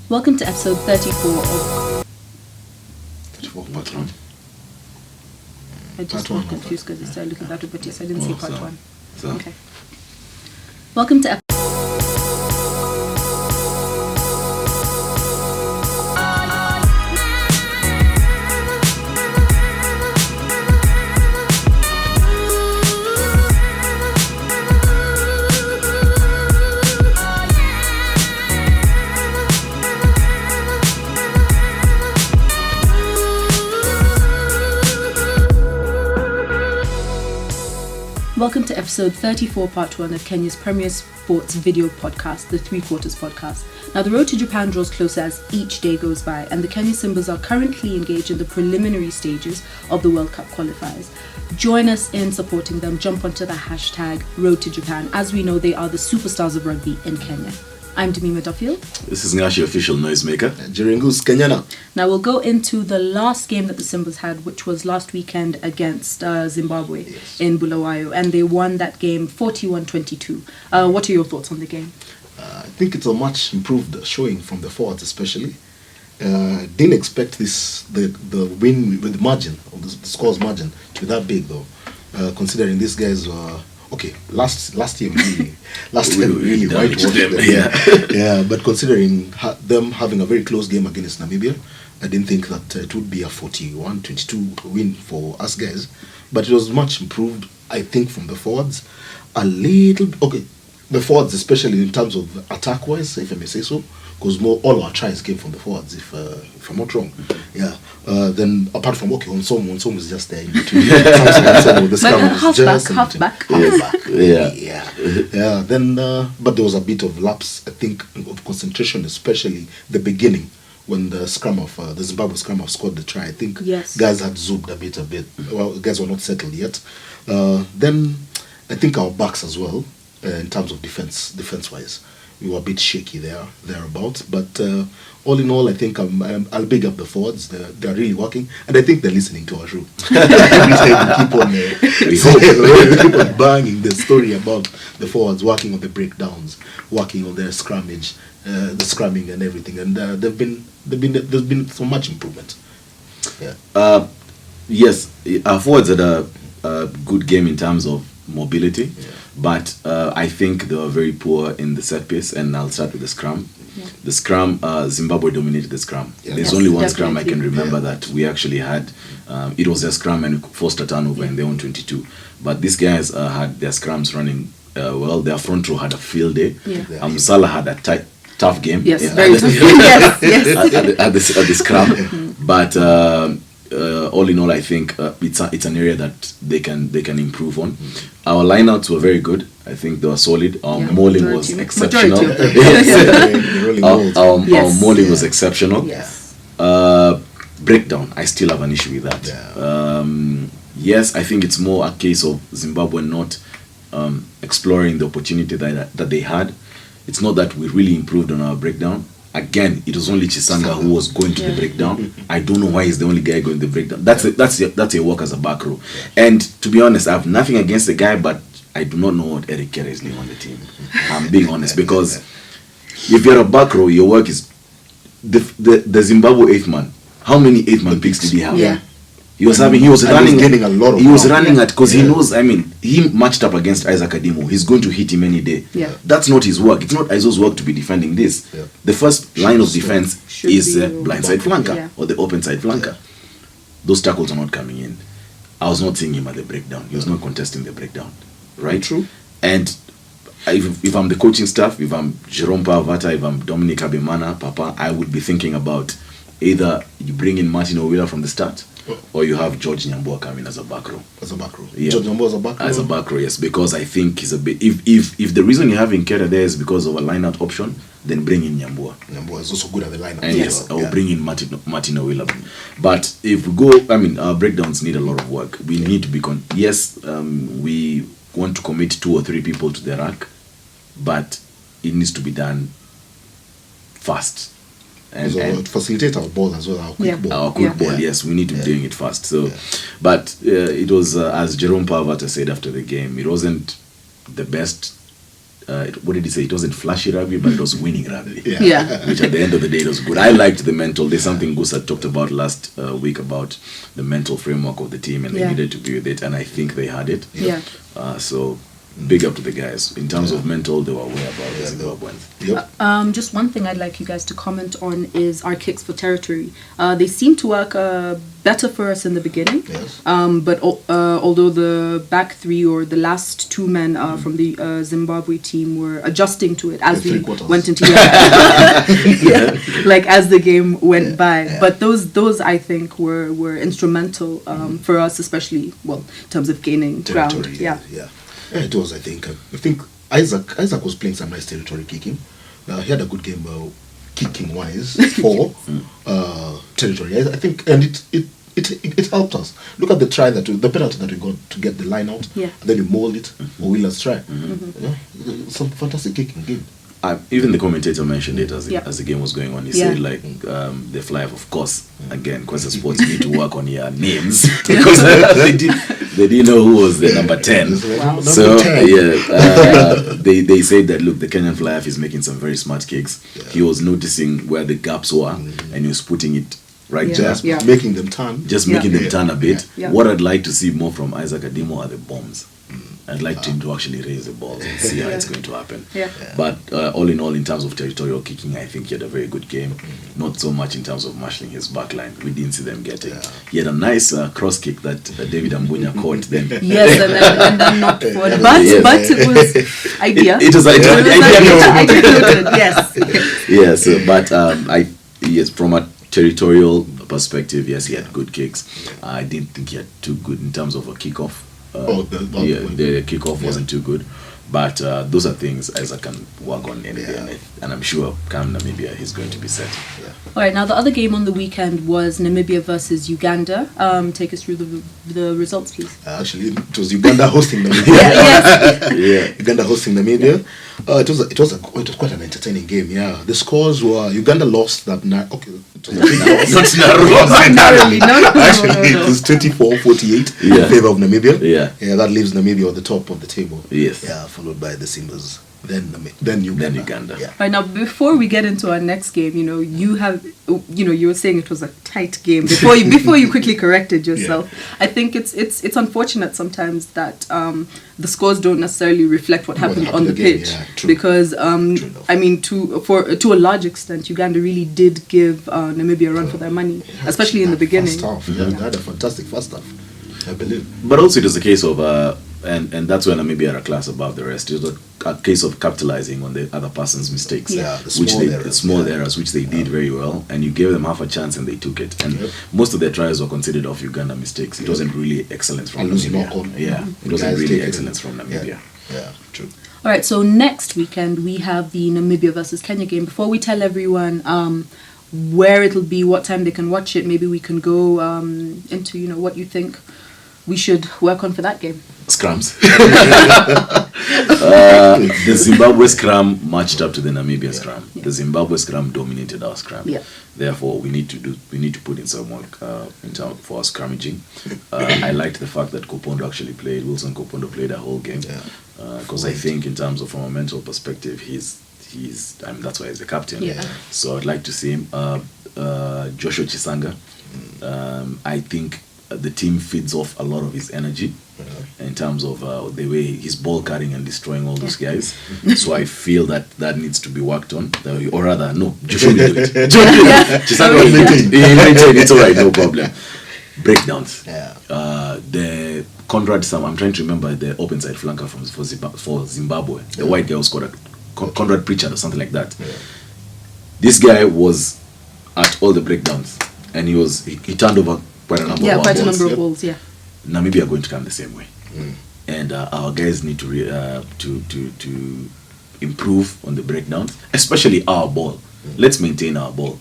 Welcome to episode 34 of... 34, part 1. I just got confused because it started looking that way, but yes, I didn't say part 1. So. Okay. Welcome to Welcome to episode 34, part 1 of Kenya's premier sports video podcast, the Three Quarters podcast. Now, the road to Japan draws closer as each day goes by, and the Kenya Simbas are currently engaged in the preliminary stages of the World Cup qualifiers. Join us in supporting them. Jump onto the hashtag Road to Japan. As we know, they are the superstars of rugby in Kenya. I'm Demima Duffield. This is Ngashi, official noisemaker. Jiringus Kenyana. Now we'll go into the last game that the Simbas had, which was last weekend against Zimbabwe in Bulawayo, and they won that game 41-22. What are your thoughts on the game? I think it's a much improved showing from the forwards, especially. Didn't expect the win with the margin, or the score's margin, to be that big though. Considering these guys were. Okay, last year really whitewashed them. Yeah, but considering them having a very close game against Namibia, I didn't think that it would be a 41-22 win for us guys. But it was much improved, I think, from the forwards. The forwards, especially in terms of attack-wise, if I may say so, because all our tries came from the forwards, if I'm not wrong. Yeah. Then apart from Onsomo is just there in between. Halfback. Yeah. Then, but there was a bit of lapse, I think, of concentration, especially the beginning when the Zimbabwe scrum half scored the try. I think guys had zoomed a bit. Well, guys were not settled yet. Then I think our backs as well, in terms of defense-wise. We were a bit shaky thereabouts, but all in all, I think I'll big up the forwards. They're really working, and I think they're listening to our show. Every time we keep on banging the story about the forwards working on the breakdowns, working on their scrummage, the scrumming and everything, and there's been so much improvement. Yeah. Yes, our forwards had a good game in terms of mobility. Yeah. But I think they were very poor in the set piece, and I'll start with the scrum. Yeah. The scrum, Zimbabwe dominated the scrum. Yeah. There's only one scrum I can remember that we actually had. It was a scrum and forced a turnover in their own 22. But these guys had their scrums running well. Their front row had a field day. Yeah. Salah had a tough game. Yes, very tough. At the scrum. But all in all, I think it's an area that they can improve on. Our lineouts were very good. I think they were solid. Our mauling was exceptional. Our mauling was exceptional. Yes. Breakdown, I still have an issue with that. Yeah. Yes, I think it's more a case of Zimbabwe not exploring the opportunity that they had. It's not that we really improved on our breakdown. Again, it was only Chisanga who was going to the breakdown. I don't know why he's the only guy going to the breakdown. That's a work as a back row. And to be honest, I have nothing against the guy, but I do not know what Eric Kerr is doing on the team. I'm being honest, because if you're a back row, your work is the Zimbabwe 8th man. How many 8th man picks did he have? Yeah. He was running a lot of. He was running at because he knows. I mean, he matched up against Isaac Adimo. He's going to hit him any day. Yeah. That's not his work. It's not Aizo's work to be defending this. Yeah. The first line of defense is the blindside flanker or the open side flanker. Yeah. Those tackles are not coming in. I was not seeing him at the breakdown. He was not contesting the breakdown. Right? True. And if I'm the coaching staff, if I'm Jerome Pavata, if I'm Dominic Abimana, Papa, I would be thinking about either you bring in Martin Owila from the start, or you have George Nyambua come in as a back row. Yeah. George Nyambua as a back row? Yes, because I think he's a bit... If the reason you're having Kera there is because of a line-out option, then bring in Nyambua. Nyambua is also good at the line-out. And yes, I will bring in Martin Owila. But if we go... our breakdowns need a lot of work. We need to be... we want to commit 2 or 3 people to the rack, but it needs to be done fast. And facilitate our ball as well, our quick ball. Our quick ball, yes, we need to be doing it fast. So, but it was as Jerome Pavata said after the game, it wasn't the best what did he say? It wasn't flashy rugby, but it was winning rugby. Yeah. Which at the end of the day, it was good. I liked the mental. There's something Gus had talked about last week about the mental framework of the team, and they needed to be with it, and I think they had it. Yeah. So big up to the guys. In terms of mental, they were aware about the Zimbabweans. Yep. Just one thing I'd like you guys to comment on is our kicks for territory. They seem to work better for us in the beginning. Yes. But although the back three or the last two men from the Zimbabwe team were adjusting to it as we went into like as the game went by. Yeah. But those I think were instrumental for us, especially in terms of gaining territory, ground. Yeah, it was. I think Isaac was playing some nice territory kicking. He had a good game kicking wise for territory. I think, and it helped us. Look at the penalty that we got to get the line out. Yeah. And then you mold it. Or Wheeler's try. Some fantastic kicking game. Even the commentator mentioned it as the game was going on. He said, like, the fly, of course, again, Questa Sports need to work on your names because they didn't know who was the number 10. Wow. So, they said that, look, the Kenyan fly is making some very smart kicks. Yeah. He was noticing where the gaps were and he was putting it right there. Making them turn. Just making them turn a bit. Yeah. What I'd like to see more from Isaac Adimo are the bombs. I'd like him to actually raise the balls and see how it's going to happen. Yeah. But all in all, in terms of territorial kicking, I think he had a very good game. Not so much in terms of marshalling his backline. We didn't see them getting. He had a nice cross kick that David Ambunya caught then. Yes, and then knocked forward. But it was idea. It was idea. Yes. Yes, but from a territorial perspective, yes, he had good kicks. I didn't think he had too good in terms of a kickoff. The kickoff wasn't too good, but those are things Isaac can work on any day, and I'm sure come Namibia he's going to be set. All right, now the other game on the weekend was Namibia versus Uganda. Take us through the results, please. Actually, it was Uganda hosting Namibia. Uganda hosting Namibia. It was quite an entertaining game. Yeah, the scores were Uganda lost that night. Okay, not narrowly. Actually, it was 24-48 in favor of Namibia. Yeah, that leaves Namibia on the top of the table. Yes. Yeah, followed by the Simbas. Then Uganda. Yeah. Right, now before we get into our next game, you were saying it was a tight game before you quickly corrected yourself. I think it's unfortunate sometimes that the scores don't necessarily reflect what happened on the pitch, because to a large extent Uganda really did give Namibia a run for their money, especially in the beginning. They had a fantastic first half, I believe. But also it was a case of and that's when Namibia had a class above the rest. It was a case of capitalizing on the other person's mistakes, the small errors, which they did very well, and you gave them half a chance and they took it. And most of their tries were considered off Uganda mistakes. It wasn't really excellence from Namibia. It wasn't really excellence from Namibia. Yeah, true. All right, so next weekend we have the Namibia versus Kenya game. Before we tell everyone where it'll be, what time they can watch it, maybe we can go into what you think we should work on for that game. Scrums. The Zimbabwe scrum matched up to the Namibia scrum. The Zimbabwe scrum dominated our scrum. Therefore, we need to put in some work for our scrummaging. I liked the fact that Wilson Kopondo played a whole game, because I think in terms of from a mental perspective, that's why he's the captain. So I'd like to see him. Joshua Chisanga. I think the team feeds off a lot of his energy in terms of the way he's ball carrying and destroying all those guys. So I feel that needs to be worked on. Or rather, no, Joshua will do it. It's all right, no problem. Breakdowns. The Conrad Sam, I'm trying to remember the open side flanker for Zimbabwe. The white guy who scored Conrad Pritchard or something like that. This guy was at all the breakdowns, and he turned over quite a number of balls. Namibia are going to come the same way, and our guys need to improve on the breakdowns, especially our ball. Let's maintain our ball.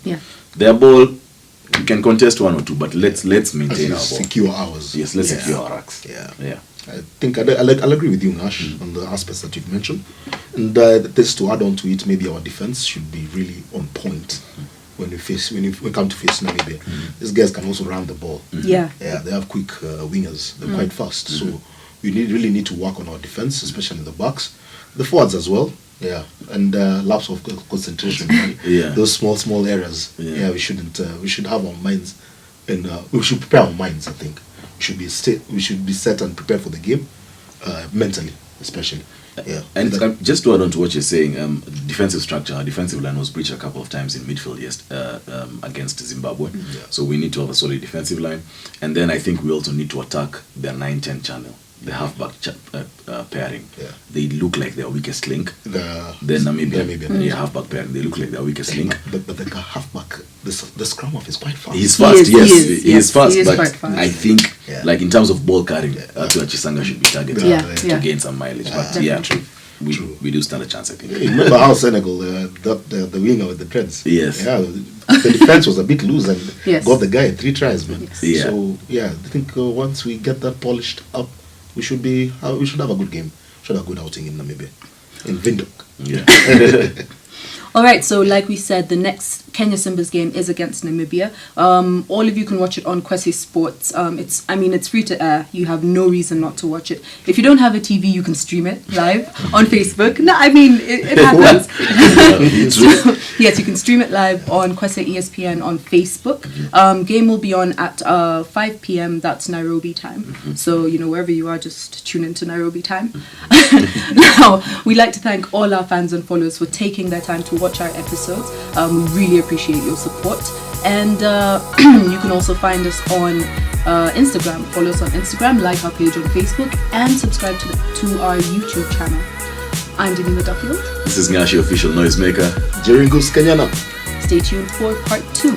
Their ball, we can contest one or two, but let's maintain our ball. Secure ours. Yes, let's secure our racks. I think I'll agree with you, Nash, on the aspects that you've mentioned, and this to add on to it, maybe our defense should be really on point. When we come to face Namibia, these guys can also run the ball. They have quick wingers. They're quite fast. So we really need to work on our defense, especially in the backs. The forwards as well. Yeah, and lapse of concentration. Yeah, those small errors. Yeah, we shouldn't. We should have our minds, and we should prepare our minds. I think we should be set and prepared for the game, mentally, especially. Yeah, and just to add on to what you're saying, defensive structure, our defensive line was breached a couple of times in midfield against Zimbabwe. Yeah. So we need to have a solid defensive line, and then I think we also need to attack their 9-10 channel. The halfback pairing, they look like their weakest link. The Namibia, halfback pairing, they look like their weakest link. But the halfback, the scrum off is quite fast. He's fast, he is fast. He is but quite fast. I think, like in terms of ball carrying, Chisanga should be targeted to gain some mileage. But we do stand a chance, I think. Yeah, remember how Senegal, the winger with the dreads? Yes. Yeah, the defense was a bit loose and got the guy in 3 tries, man. Yes. Yeah. So I think once we get that polished up, we should have a good game. Should have a good outing in Namibia, in Windhoek. Yeah. All right, so like we said, the next Kenya Simbas game is against Namibia. All of you can watch it on Kwesi Sports. It's free to air. You have no reason not to watch it. If you don't have a TV, you can stream it live on Facebook. No, I mean, it happens. So, yes, you can stream it live on Kwesi ESPN on Facebook. Game will be on at 5 p.m. That's Nairobi time. So, wherever you are, just tune into Nairobi time. Now, we'd like to thank all our fans and followers for taking their time to watch our episodes. We really appreciate your support, and you can also find us on Instagram. Follow us on Instagram, like our page on Facebook, and subscribe to our YouTube channel. I'm Denima Duffield. This is Ngashi, official noisemaker. Jeringus Kenyana. Stay tuned for part 2.